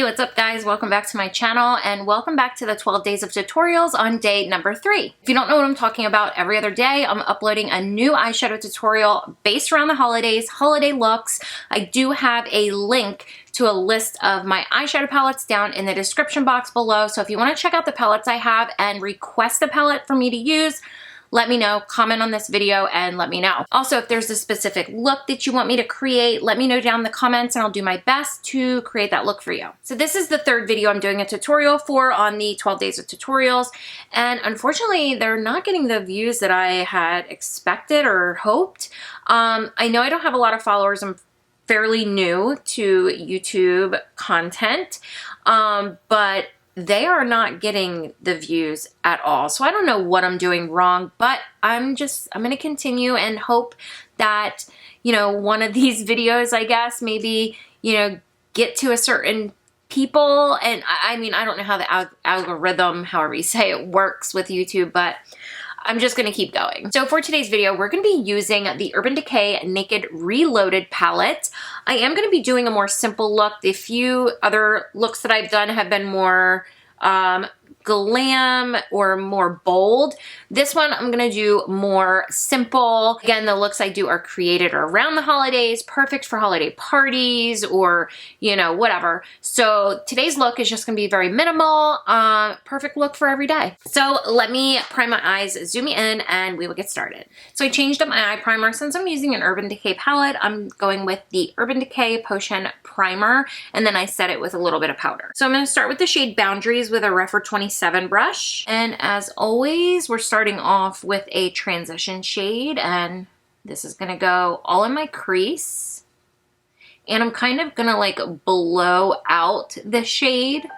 what's up guys? Welcome back to my channel and welcome back to the 12 days of tutorials on day number 3. If you don't know what I'm talking about, every other day I'm uploading a new eyeshadow tutorial based around the holidays, holiday looks. I do have a link to a list of my eyeshadow palettes down in the description box below. So if you want to check out the palettes I have and request a palette for me to use, let me know, comment on this video and let me know. Also, if there's a specific look that you want me to create, let me know down in the comments and I'll do my best to create that look for you. So this is the third video I'm doing a tutorial for on the 12 days of tutorials. And unfortunately, they're not getting the views that I had expected or hoped. I know I don't have a lot of followers. I'm fairly new to YouTube content, but they are not getting the views at all. So I don't know what I'm doing wrong, but I'm gonna continue and hope that, you know, one of these videos, I guess, maybe, you know, get to a certain people. And I mean, I don't know how the algorithm, however you say it, works with YouTube, but I'm just gonna keep going. So for today's video, we're gonna be using the Urban Decay Naked Reloaded palette. I am gonna be doing a more simple look. The few other looks that I've done have been more glam or more bold. This one I'm gonna do more simple. Again, the looks I do are created around the holidays, perfect for holiday parties or, you know, whatever. So today's look is just gonna be very minimal, perfect look for every day. So let me prime my eyes, zoom in, and we will get started. So I changed up my eye primer. Since I'm using an Urban Decay palette, I'm going with the Urban Decay Potion Primer, and then I set it with a little bit of powder. So I'm gonna start with the shade Boundaries with a Refer 27 brush. And as always, we're starting off with a transition shade, and this is gonna go all in my crease. And I'm kind of gonna like blow out the shade.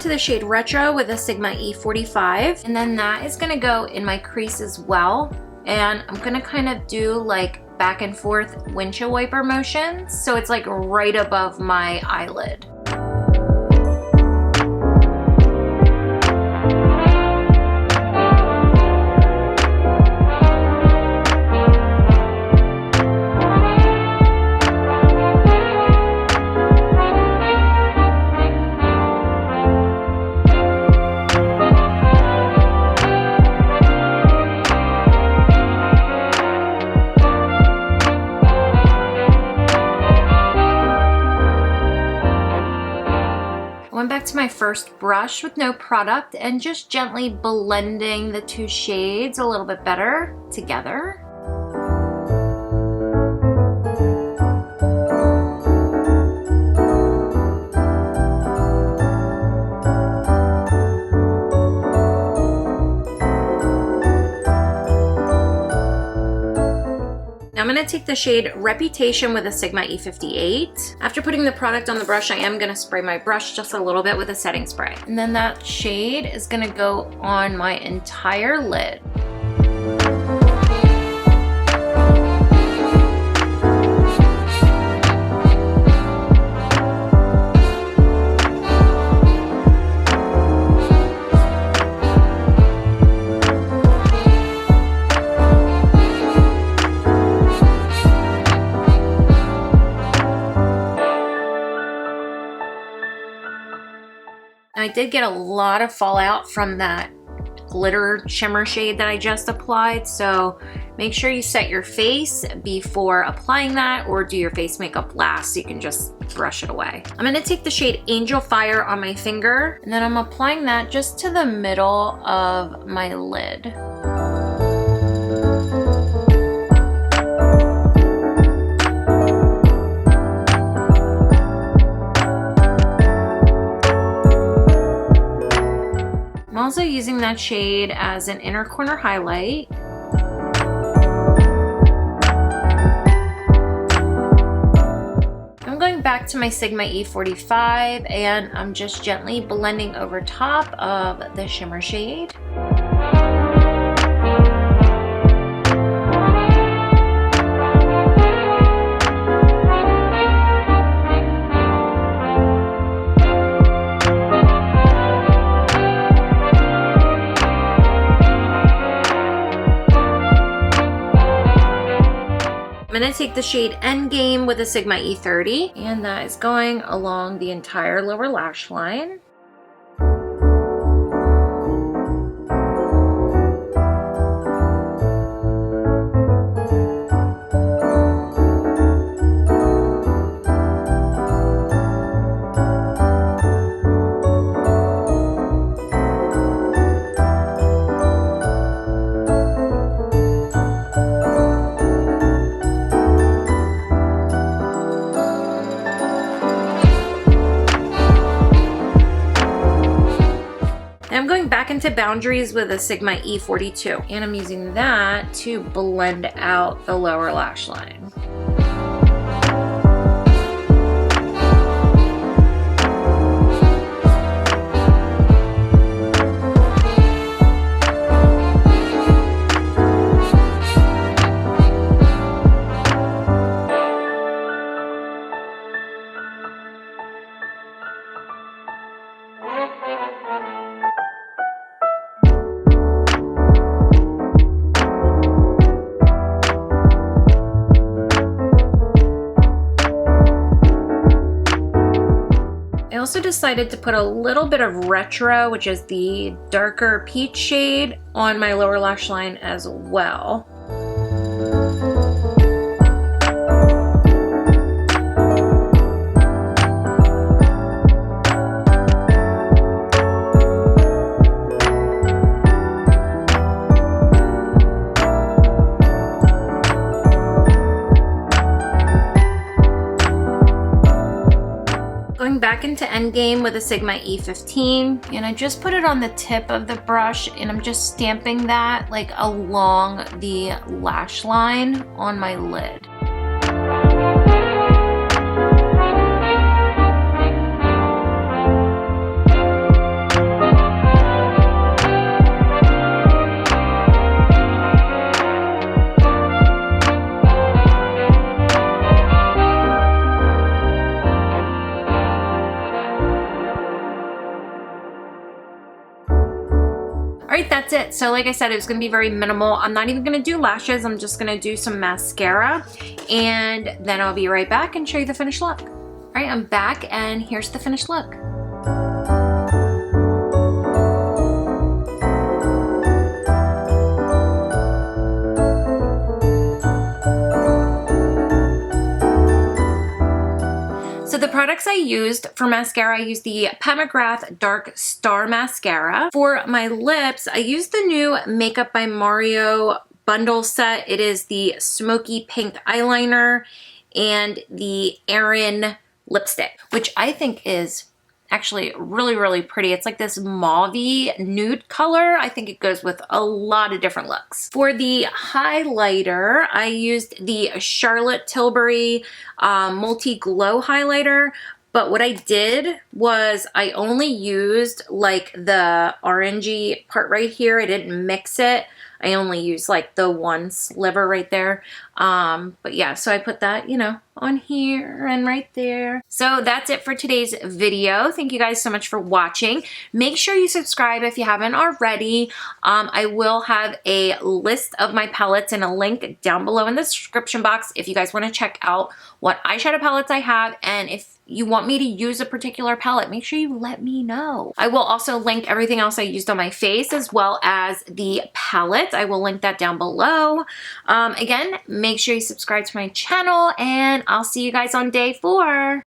The shade Retro with a Sigma E45, and then that is gonna go in my crease as well. And I'm gonna kind of do like back and forth windshield wiper motions, so it's like right above my eyelid. Back to my first brush with no product and just gently blending the two shades a little bit better together. I'm going to take the shade Reputation with a Sigma E58. After putting the product on the brush, I am going to spray my brush just a little bit with a setting spray. And then that shade is going to go on my entire lid. I did get a lot of fallout from that glitter shimmer shade that I just applied, so make sure you set your face before applying that or do your face makeup last so you can just brush it away. I'm going to take the shade Angel Fire on my finger, and then I'm applying that just to the middle of my lid. I'm also using that shade as an inner corner highlight. I'm going back back to my Sigma E45 and I'm just gently blending over top of the shimmer shade. I'm going to take the shade Endgame with a Sigma E30, and that is going along the entire lower lash line. I'm going back into Boundaries with a Sigma E42, and I'm using that to blend out the lower lash line. I also decided to put a little bit of Retro, which is the darker peach shade, on my lower lash line as well. Going back into Endgame with a Sigma E15, and I just put it on the tip of the brush and I'm just stamping that like along the lash line on my lid. Alright, that's it. So like I said, it was going to be very minimal. I'm not even going to do lashes. I'm just going to do some mascara, and then I'll be right back and show you the finished look. Alright, I'm back and here's the finished look. So the products I used for mascara, I used the McGrath Dark Star Mascara. For my lips, I used the new Makeup by Mario bundle set. It is the smoky pink eyeliner and the Airy lipstick, which I think is actually really, really pretty. It's like this mauve nude color. I think it goes with a lot of different looks. For the highlighter, I used the Charlotte Tilbury Multi Glow highlighter. But what I did was I only used like the orangey part right here. I didn't mix it. I only used like the one sliver right there. But yeah, so I put that, you know, on here and right there. So that's it for today's video. Thank you guys so much for watching. Make sure you subscribe if you haven't already. I will have a list of my palettes and a link down below in the description box if you guys want to check out what eyeshadow palettes I have, and if you want me to use a particular palette, make sure you let me know. I will also link everything else I used on my face as well as the palette. I will link that down below. Again, make sure you subscribe to my channel, and I'll see you guys on day 4.